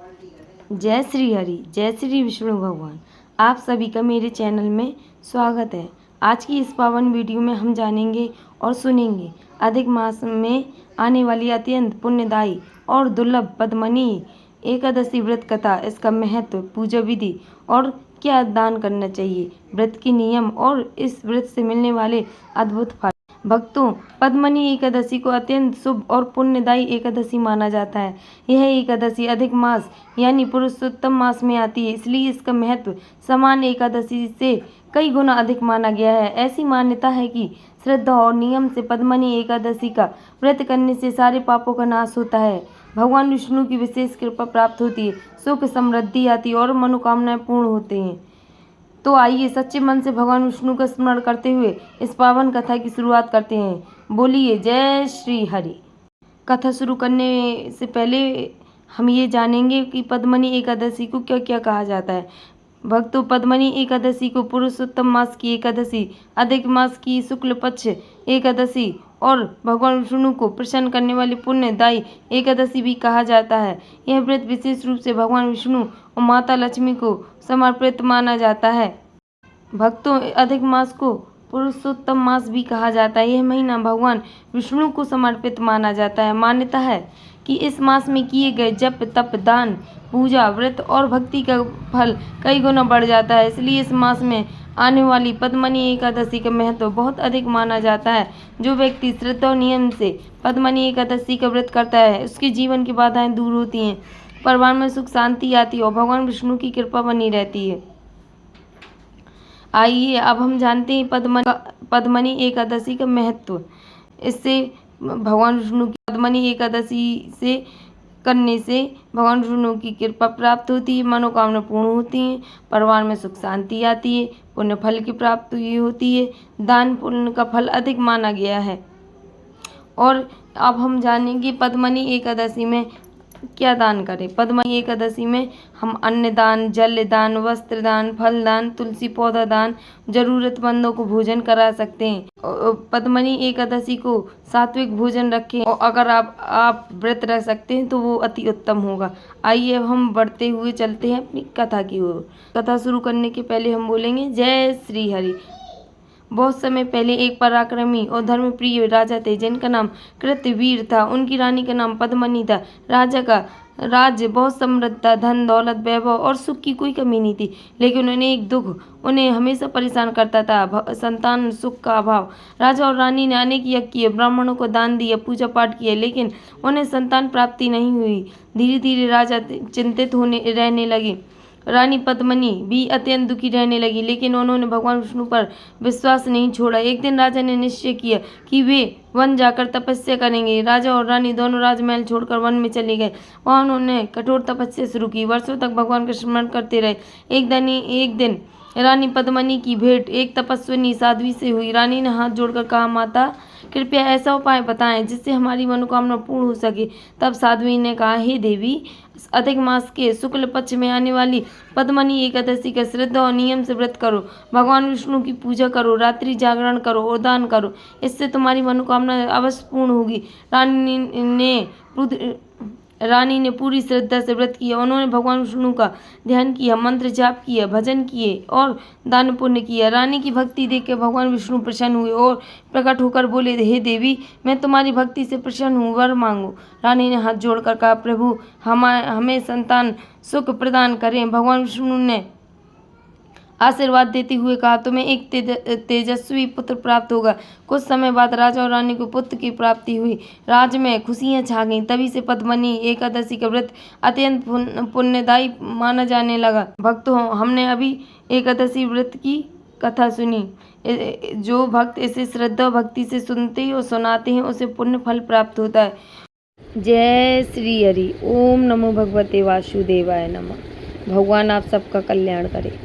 जय श्री हरि, जय श्री विष्णु भगवान। आप सभी का मेरे चैनल में स्वागत है। आज की इस पावन वीडियो में हम जानेंगे और सुनेंगे अधिक मास में आने वाली अत्यंत पुण्यदायी और दुर्लभ पद्मनी एकादशी व्रत कथा, इसका महत्व, पूजा विधि और क्या दान करना चाहिए, व्रत के नियम और इस व्रत से मिलने वाले अद्भुत फल। भक्तों, पद्मनी एकादशी को अत्यंत शुभ और पुण्यदायी एकादशी माना जाता है। यह एकादशी अधिक मास यानी पुरुषोत्तम मास में आती है, इसलिए इसका महत्व सामान्य एकादशी से कई गुना अधिक माना गया है। ऐसी मान्यता है कि श्रद्धा और नियम से पद्मनी एकादशी का व्रत करने से सारे पापों का नाश होता है, भगवान विष्णु की विशेष कृपा प्राप्त होती है, सुख समृद्धि आती है और मनोकामनाएं पूर्ण होते हैं। तो आइए सच्चे मन से भगवान विष्णु का स्मरण करते हुए इस पावन कथा की शुरुआत करते हैं। बोलिए जय श्री हरि। कथा शुरू करने से पहले हम ये जानेंगे कि पद्मनी एकादशी को क्या क्या कहा जाता है। भक्तों, पद्मनी एकादशी को पुरुषोत्तम मास की एकादशी, अधिक मास की शुक्ल पक्ष एकादशी और भगवान विष्णु को प्रसन्न करने वाली पुण्यदायी एकादशी भी कहा जाता है। यह व्रत विशेष रूप से भगवान विष्णु और माता लक्ष्मी को समर्पित माना जाता है। भक्तों, अधिक मास को पुरुषोत्तम मास भी कहा जाता है। यह महीना भगवान विष्णु को समर्पित माना जाता है। मान्यता है कि इस मास में किए गए जप, तप, दान, पूजा, व्रत और भक्ति का फल कई गुना बढ़ जाता है। इसलिए इस मास में आने वाली पद्मनी एकादशी का महत्व बहुत अधिक माना जाता है। जो व्यक्ति श्रद्धा और नियम से पद्मनी एकादशी का व्रत करता है, उसके जीवन की बाधाएं दूर होती हैं, परिवार में सुख शांति आती है और भगवान विष्णु की कृपा बनी रहती है। आइए अब हम जानते हैं पद्मनी एकादशी का महत्व। इससे भगवान विष्णु की पद्मनी एकादशी से करने से भगवान विष्णु की कृपा प्राप्त होती है, मनोकामना पूर्ण होती हैं, परिवार में सुख शांति आती है, पुण्य फल की प्राप्ति होती है, दान पुण्य का फल अधिक माना गया है। और अब हम जानेंगे पद्मनी एकादशी में क्या दान करें। पद्मनी एकादशी में हम अन्न दान, जल दान, वस्त्र दान, फल दान, तुलसी पौधा दान, जरूरतमंदों को भोजन करा सकते हैं। पद्मनी एकादशी को सात्विक भोजन रखें और अगर आप व्रत रख सकते हैं तो वो अति उत्तम होगा। आइए अब हम बढ़ते हुए चलते हैं अपनी कथा की ओर। कथा शुरू करने के पहले हम बोलेंगे जय श्री हरि। बहुत समय पहले एक पराक्रमी और धर्मप्रिय राजा थे जिनका नाम कृतवीर था। उनकी रानी का नाम पद्मनी था। राजा का राज्य बहुत समृद्ध था, धन दौलत वैभव और सुख की कोई कमी नहीं थी, लेकिन उन्हें एक दुख उन्हें हमेशा परेशान करता था, संतान सुख का अभाव। राजा और रानी ने अनेक यज्ञ किए, ब्राह्मणों को दान दिया, पूजा पाठ किए, लेकिन उन्हें संतान प्राप्ति नहीं हुई। धीरे धीरे राजा चिंतित रहने लगे। रानी पद्मनी भी अत्यंत दुखी रहने लगी, लेकिन उन्होंने भगवान विष्णु पर विश्वास नहीं छोड़ा। एक दिन राजा ने निश्चय किया कि वे वन जाकर तपस्या करेंगे। राजा और रानी दोनों राजमहल छोड़कर वन में चले गए। वहां उन्होंने कठोर तपस्या शुरू की, वर्षों तक भगवान का स्मरण करते रहे। एक दिन रानी पद्मनी की भेंट एक तपस्विनी साध्वी से हुई। रानी ने हाथ जोड़कर कहा, माता कृपया ऐसा उपाय बताएं जिससे हमारी मनोकामना पूर्ण हो सके। तब साध्वी ने कहा, हे देवी, अधिक मास के शुक्ल पक्ष में आने वाली पद्मनी एकादशी का श्रद्धा और नियम से व्रत करो, भगवान विष्णु की पूजा करो, रात्रि जागरण करो और दान करो, इससे तुम्हारी मनोकामना अवश्य पूर्ण होगी। रानी ने पूरी श्रद्धा से व्रत किया। उन्होंने भगवान विष्णु का ध्यान किया, मंत्र जाप किया, भजन किए और दान पुण्य किया। रानी की भक्ति देखकर भगवान विष्णु प्रसन्न हुए और प्रकट होकर बोले, हे देवी, मैं तुम्हारी भक्ति से प्रसन्न हूँ, वर मांगो। रानी ने हाथ जोड़कर कहा, प्रभु हमें संतान सुख प्रदान करें। भगवान विष्णु ने आशीर्वाद देते हुए कहा, तुम्हें एक तेजस्वी पुत्र प्राप्त होगा। कुछ समय बाद राजा और रानी को पुत्र की प्राप्ति हुई। राज्य में खुशियां छा गईं। तभी से पद्मनी एकादशी का व्रत अत्यंत पुण्यदायी माना जाने लगा। भक्तों, हमने अभी एकादशी व्रत की कथा सुनी। जो भक्त इसे श्रद्धा भक्ति से सुनते और सुनाते हैं, उसे पुण्य फल प्राप्त होता है। जय श्री हरि। ओम नमो भगवते वासुदेवाय नमः। भगवान आप सबका कल्याण करे।